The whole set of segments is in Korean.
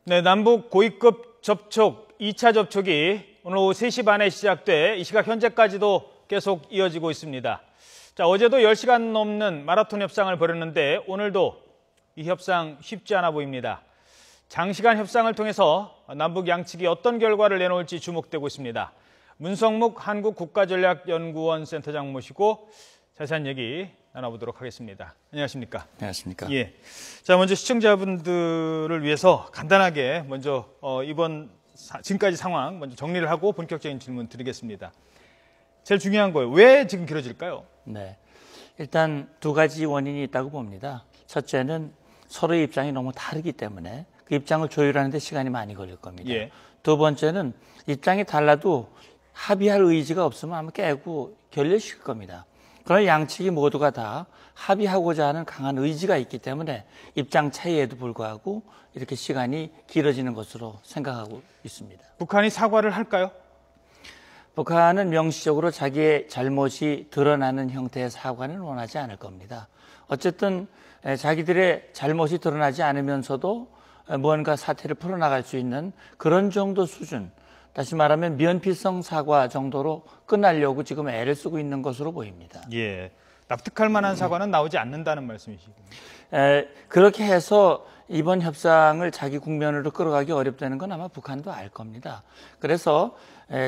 네, 남북 고위급 접촉 2차 접촉이 오늘 오후 3시 반에 시작돼 이 시각 현재까지도 계속 이어지고 있습니다. 자, 어제도 10시간 넘는 마라톤 협상을 벌였는데 오늘도 이 협상 쉽지 않아 보입니다. 장시간 협상을 통해서 남북 양측이 어떤 결과를 내놓을지 주목되고 있습니다. 문성묵 한국국가전략연구원 센터장 모시고 자세한 얘기 나눠보도록 하겠습니다. 안녕하십니까? 안녕하십니까? 예. 자, 먼저 시청자분들을 위해서 간단하게 먼저 지금까지 상황 먼저 정리를 하고 본격적인 질문 드리겠습니다. 제일 중요한 거예요. 왜 지금 길어질까요? 네. 일단 두 가지 원인이 있다고 봅니다. 첫째는 서로의 입장이 너무 다르기 때문에 그 입장을 조율하는 데 시간이 많이 걸릴 겁니다. 예. 두 번째는 입장이 달라도 합의할 의지가 없으면 아마 깨고 결렬시킬 겁니다. 그러나 양측이 모두가 다 합의하고자 하는 강한 의지가 있기 때문에 입장 차이에도 불구하고 이렇게 시간이 길어지는 것으로 생각하고 있습니다. 북한이 사과를 할까요? 북한은 명시적으로 자기의 잘못이 드러나는 형태의 사과는 원하지 않을 겁니다. 어쨌든 자기들의 잘못이 드러나지 않으면서도 무언가 사태를 풀어나갈 수 있는 그런 정도 수준, 다시 말하면 면피성 사과 정도로 끝나려고 지금 애를 쓰고 있는 것으로 보입니다. 예, 납득할 만한 사과는 나오지 않는다는 말씀이시군요. 그렇게 해서 이번 협상을 자기 국면으로 끌어가기 어렵다는 건 아마 북한도 알 겁니다. 그래서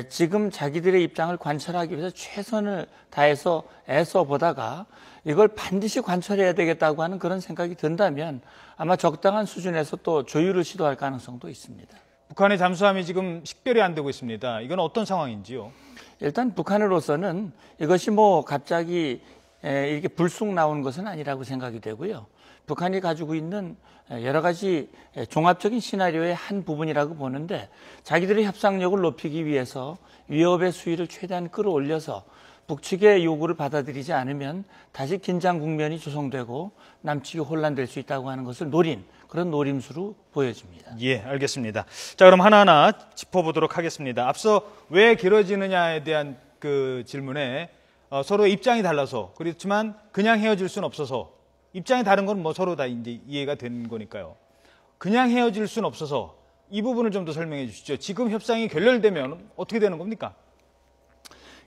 지금 자기들의 입장을 관철하기 위해서 최선을 다해서 애써 보다가 이걸 반드시 관철해야 되겠다고 하는 그런 생각이 든다면 아마 적당한 수준에서 또 조율을 시도할 가능성도 있습니다. 북한의 잠수함이 지금 식별이 안 되고 있습니다. 이건 어떤 상황인지요? 일단 북한으로서는 이것이 갑자기 이렇게 불쑥 나온 것은 아니라고 생각이 되고요. 북한이 가지고 있는 여러 가지 종합적인 시나리오의 한 부분이라고 보는데 자기들의 협상력을 높이기 위해서 위협의 수위를 최대한 끌어올려서 북측의 요구를 받아들이지 않으면 다시 긴장 국면이 조성되고 남측이 혼란될 수 있다고 하는 것을 노린 그런 노림수로 보여집니다. 예, 알겠습니다. 자, 그럼 하나하나 짚어보도록 하겠습니다. 앞서 왜 길어지느냐에 대한 그 질문에 서로의 입장이 달라서 그렇지만 그냥 헤어질 수는 없어서 입장이 다른 건 서로 다 이제 이해가 되는 거니까요. 그냥 헤어질 수는 없어서 이 부분을 좀 더 설명해 주시죠. 지금 협상이 결렬되면 어떻게 되는 겁니까?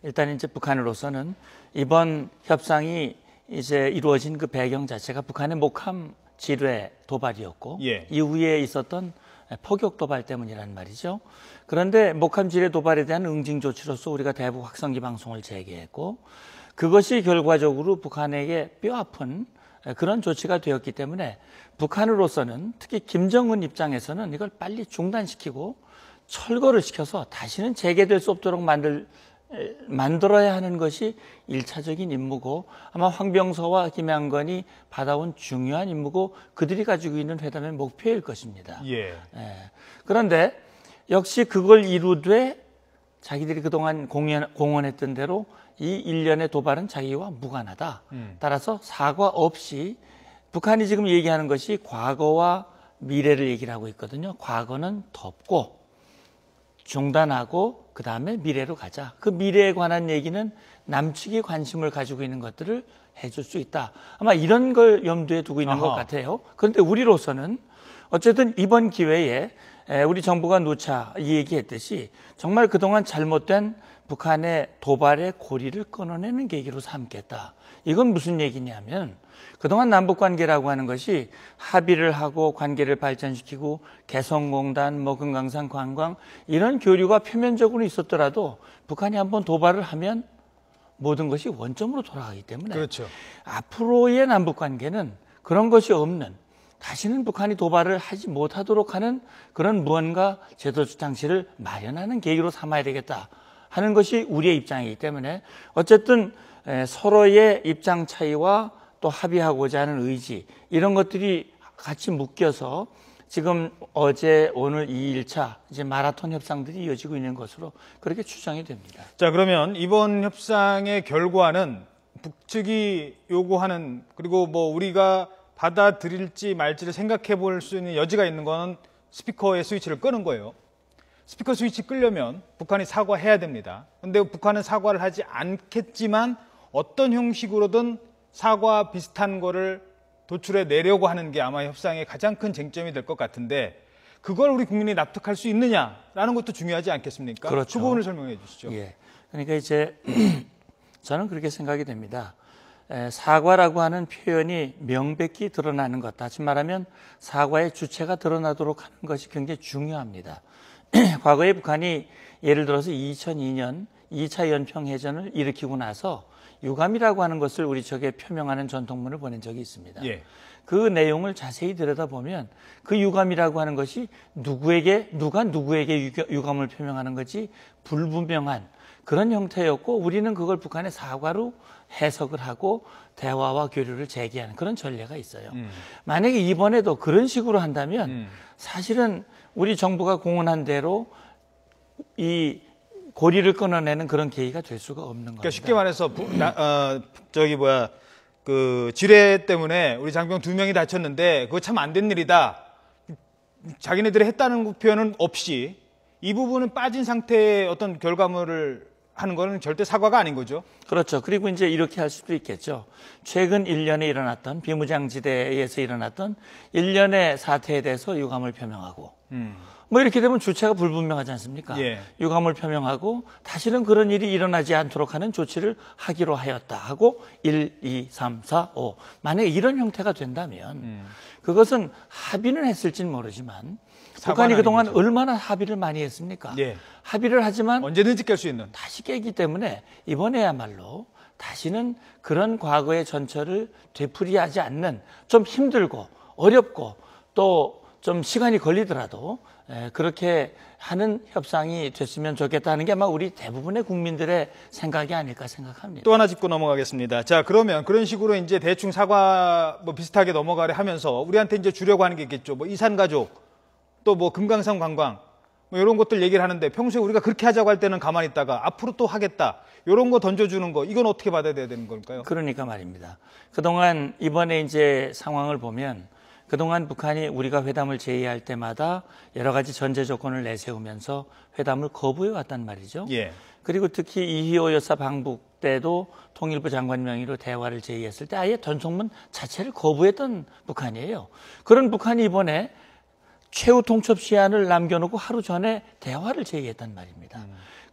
일단 이제 북한으로서는 이번 협상이 이제 이루어진 그 배경 자체가 북한의 목함 지뢰 도발이었고 예. 이후에 있었던 포격 도발 때문이란 말이죠. 그런데 목함 지뢰 도발에 대한 응징 조치로서 우리가 대북 확성기 방송을 재개했고 그것이 결과적으로 북한에게 뼈아픈 그런 조치가 되었기 때문에 북한으로서는 특히 김정은 입장에서는 이걸 빨리 중단시키고 철거를 시켜서 다시는 재개될 수 없도록 만들어야 하는 것이 1차적인 임무고 아마 황병서와 김양건이 받아온 중요한 임무고 그들이 가지고 있는 회담의 목표일 것입니다. 예. 그런데 역시 그걸 이루되 자기들이 그동안 공언했던 대로 이 일련의 도발은 자기와 무관하다. 따라서 사과 없이 북한이 지금 얘기하는 것이 과거와 미래를 얘기를 하고 있거든요. 과거는 덮고 중단하고 그 다음에 미래로 가자. 그 미래에 관한 얘기는 남측이 관심을 가지고 있는 것들을 해줄 수 있다. 아마 이런 걸 염두에 두고 있는 것 같아요. 그런데 우리로서는 어쨌든 이번 기회에 우리 정부가 누차 얘기했듯이 정말 그동안 잘못된 북한의 도발의 고리를 끊어내는 계기로 삼겠다. 이건 무슨 얘기냐면 그동안 남북관계라고 하는 것이 합의를 하고 관계를 발전시키고 개성공단, 금강산 관광 이런 교류가 표면적으로 있었더라도 북한이 한번 도발을 하면 모든 것이 원점으로 돌아가기 때문에 그렇죠. 앞으로의 남북관계는 그런 것이 없는 다시는 북한이 도발을 하지 못하도록 하는 그런 무언가 제도적 장치를 마련하는 계기로 삼아야 되겠다 하는 것이 우리의 입장이기 때문에 어쨌든 서로의 입장 차이와 또 합의하고자 하는 의지 이런 것들이 같이 묶여서 지금 어제 오늘 2일차 이제 마라톤 협상들이 이어지고 있는 것으로 그렇게 추정이 됩니다. 자, 그러면 이번 협상의 결과는 북측이 요구하는 그리고 우리가 받아들일지 말지를 생각해 볼 수 있는 여지가 있는 건 스피커의 스위치를 끄는 거예요. 스피커 스위치 끌려면 북한이 사과해야 됩니다. 그런데 북한은 사과를 하지 않겠지만 어떤 형식으로든 사과 비슷한 거를 도출해 내려고 하는 게 아마 협상의 가장 큰 쟁점이 될 것 같은데 그걸 우리 국민이 납득할 수 있느냐라는 것도 중요하지 않겠습니까? 그렇죠. 그 부분을 설명해 주시죠. 예. 그러니까 이제 저는 그렇게 생각이 됩니다. 사과라고 하는 표현이 명백히 드러나는 것, 다시 말하면 사과의 주체가 드러나도록 하는 것이 굉장히 중요합니다. 과거에 북한이 예를 들어서 2002년 2차 연평해전을 일으키고 나서 유감이라고 하는 것을 우리 쪽에 표명하는 전통문을 보낸 적이 있습니다. 예. 그 내용을 자세히 들여다보면 그 유감이라고 하는 것이 누가 누구에게 유감을 표명하는 것이 불분명한 그런 형태였고, 우리는 그걸 북한의 사과로 해석을 하고 대화와 교류를 재개하는 그런 전례가 있어요. 만약에 이번에도 그런 식으로 한다면 사실은 우리 정부가 공언한 대로 이 고리를 끊어내는 그런 계기가 될 수가 없는 겁니다. 그러니까 쉽게 말해서 그 지뢰 때문에 우리 장병 2명이 다쳤는데 그거 참 안 된 일이다. 자기네들이 했다는 표현은 없이 이 부분은 빠진 상태의 어떤 결과물을 하는 거는 절대 사과가 아닌 거죠. 그렇죠. 그리고 이제 이렇게 할 수도 있겠죠. 최근 1년에 일어났던 비무장지대에서 일어났던 일련의 사태에 대해서 유감을 표명하고 뭐 이렇게 되면 주체가 불분명하지 않습니까? 예. 유감을 표명하고 다시는 그런 일이 일어나지 않도록 하는 조치를 하기로 하였다 하고 1, 2, 3, 4, 5 만약에 이런 형태가 된다면 그것은 합의는 했을지는 모르지만 북한이 그동안 거죠. 얼마나 합의를 많이 했습니까? 예. 합의를 하지만 언제든지 깰 수 있는. 다시 깨기 때문에 이번에야말로 다시는 그런 과거의 전철을 되풀이하지 않는, 좀 힘들고 어렵고 또 좀 시간이 걸리더라도 그렇게 하는 협상이 됐으면 좋겠다는 게 아마 우리 대부분의 국민들의 생각이 아닐까 생각합니다. 또 하나 짚고 넘어가겠습니다. 자, 그러면 그런 식으로 이제 대충 사과 뭐 비슷하게 넘어가려 하면서 우리한테 이제 주려고 하는 게 있겠죠. 뭐 이산가족, 또 뭐 금강산 관광, 뭐 이런 것들 얘기를 하는데 평소에 우리가 그렇게 하자고 할 때는 가만히 있다가 앞으로 또 하겠다. 이런 거 던져주는 거, 이건 어떻게 받아들여야 되는 걸까요? 그러니까 말입니다. 그동안 이번에 이제 상황을 보면 그동안 북한이 우리가 회담을 제의할 때마다 여러 가지 전제 조건을 내세우면서 회담을 거부해 왔단 말이죠. 예. 그리고 특히 이희호 여사 방북 때도 통일부 장관 명의로 대화를 제의했을 때 아예 전송문 자체를 거부했던 북한이에요. 그런 북한이 이번에 최후 통첩 시한을 남겨놓고 하루 전에 대화를 제의했단 말입니다.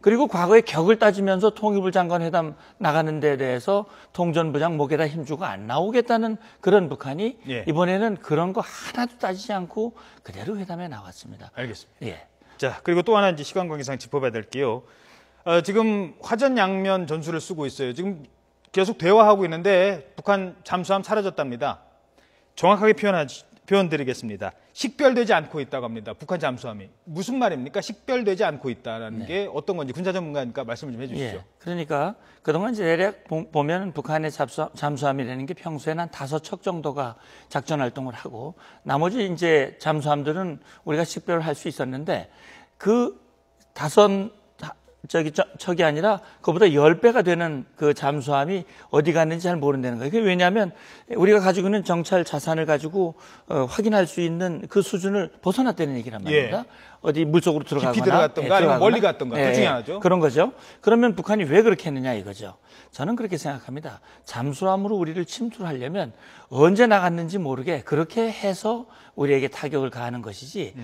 그리고 과거의 격을 따지면서 통일부 장관 회담 나가는 데 대해서 통전부장 목에다 힘주고 안 나오겠다는 그런 북한이 예. 이번에는 그런 거 하나도 따지지 않고 그대로 회담에 나왔습니다. 알겠습니다. 예. 자, 그리고 또 하나 이제 시간 관계상 짚어봐야 될 게요. 지금 화전양면 전술을 쓰고 있어요. 지금 계속 대화하고 있는데 북한 잠수함 사라졌답니다. 정확하게 표현드리겠습니다. 식별되지 않고 있다고 합니다. 북한 잠수함이. 무슨 말입니까? 식별되지 않고 있다는 게 어떤 건지 군사 전문가니까 말씀을 좀 해주시죠. 예. 그러니까 그동안 이제 대략 보면 북한의 잠수함이라는 게 평소에는 한 5척 정도가 작전 활동을 하고 나머지 이제 잠수함들은 우리가 식별을 할 수 있었는데 그 5척이 아니라 그보다 10배가 되는 그 잠수함이 어디 갔는지 잘 모른다는 거예요. 그게 왜냐하면 우리가 가지고 있는 정찰 자산을 가지고 확인할 수 있는 그 수준을 벗어났다는 얘기란 말입니다. 예. 어디 물속으로 들어가거나 깊이 들어갔던가 아니면 멀리 갔던가 둘 중에 하나죠. 그런 거죠. 그러면 북한이 왜 그렇게 했느냐 이거죠. 저는 그렇게 생각합니다. 잠수함으로 우리를 침투하려면 언제 나갔는지 모르게 그렇게 해서 우리에게 타격을 가하는 것이지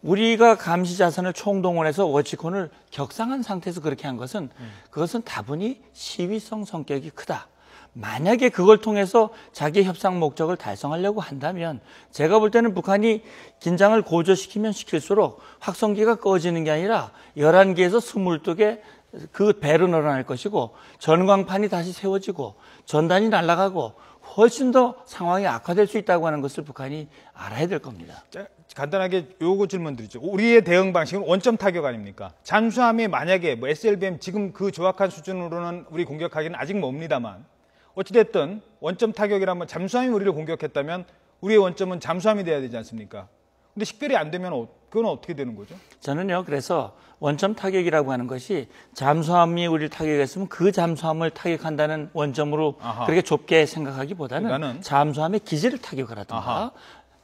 우리가 감시 자산을 총동원해서 워치콘을 격상한 상태에서 그렇게 한 것은 그것은 다분히 시위성 성격이 크다. 만약에 그걸 통해서 자기 협상 목적을 달성하려고 한다면 제가 볼 때는 북한이 긴장을 고조시키면 시킬수록 확성기가 꺼지는 게 아니라 11개에서 22개 그 배로 늘어날 것이고 전광판이 다시 세워지고 전단이 날아가고 훨씬 더 상황이 악화될 수 있다고 하는 것을 북한이 알아야 될 겁니다. 자, 간단하게 요거 질문 드리죠. 우리의 대응 방식은 원점 타격 아닙니까? 잠수함이 만약에 뭐 SLBM 지금 그 조악한 수준으로는 우리 공격하기는 아직 멉니다만 어찌됐든 원점 타격이라면 잠수함이 우리를 공격했다면 우리의 원점은 잠수함이 돼야 되지 않습니까? 근데 식별이 안 되면 그건 어떻게 되는 거죠? 저는요, 그래서 원점 타격이라고 하는 것이 잠수함이 우리를 타격했으면 그 잠수함을 타격한다는 원점으로 아하. 그렇게 좁게 생각하기보다는 그러니까는 잠수함의 기지를 타격을 하든가 아하.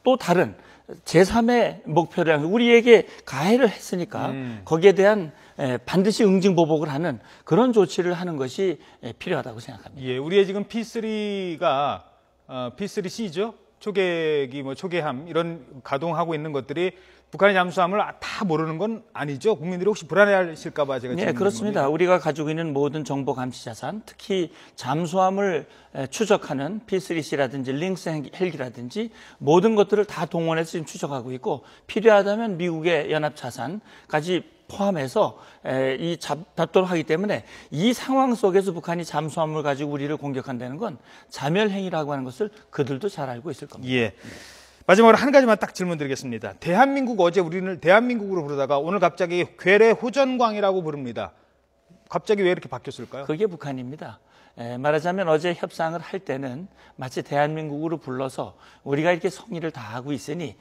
또 다른 제3의 목표를 우리에게 가해를 했으니까 거기에 대한 반드시 응징보복을 하는 그런 조치를 하는 것이 필요하다고 생각합니다. 예, 우리의 지금 P3가 P3C죠. 초계기, 뭐 초계함 이런 가동하고 있는 것들이 북한의 잠수함을 다 모르는 건 아니죠? 국민들이 혹시 불안해하실까 봐 제가 네, 그렇습니다. 우리가 가지고 있는 모든 정보 감시 자산, 특히 잠수함을 추적하는 P3C라든지 링스 헬기라든지 모든 것들을 다 동원해서 지금 추적하고 있고 필요하다면 미국의 연합 자산까지 포함해서 잡도록 하기 때문에 이 상황 속에서 북한이 잠수함을 가지고 우리를 공격한다는 건 자멸행위라고 하는 것을 그들도 잘 알고 있을 겁니다. 예. 마지막으로 한 가지만 딱 질문 드리겠습니다. 대한민국, 어제 우리는 대한민국으로 부르다가 오늘 갑자기 괴뢰 호전광이라고 부릅니다. 갑자기 왜 이렇게 바뀌었을까요? 그게 북한입니다. 말하자면 어제 협상을 할 때는 마치 대한민국으로 불러서 우리가 이렇게 성의를 다하고 있으니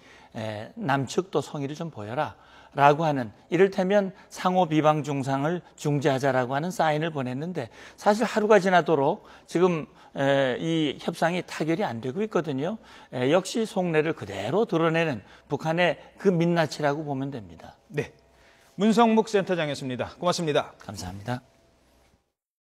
남측도 성의를 좀 보여라 라고 하는, 이를테면 상호 비방 중상을 중재하자라고 하는 사인을 보냈는데 사실 하루가 지나도록 지금 이 협상이 타결이 안 되고 있거든요. 역시 속내를 그대로 드러내는 북한의 그 민낯이라고 보면 됩니다. 네, 문성묵 센터장이었습니다. 고맙습니다. 감사합니다.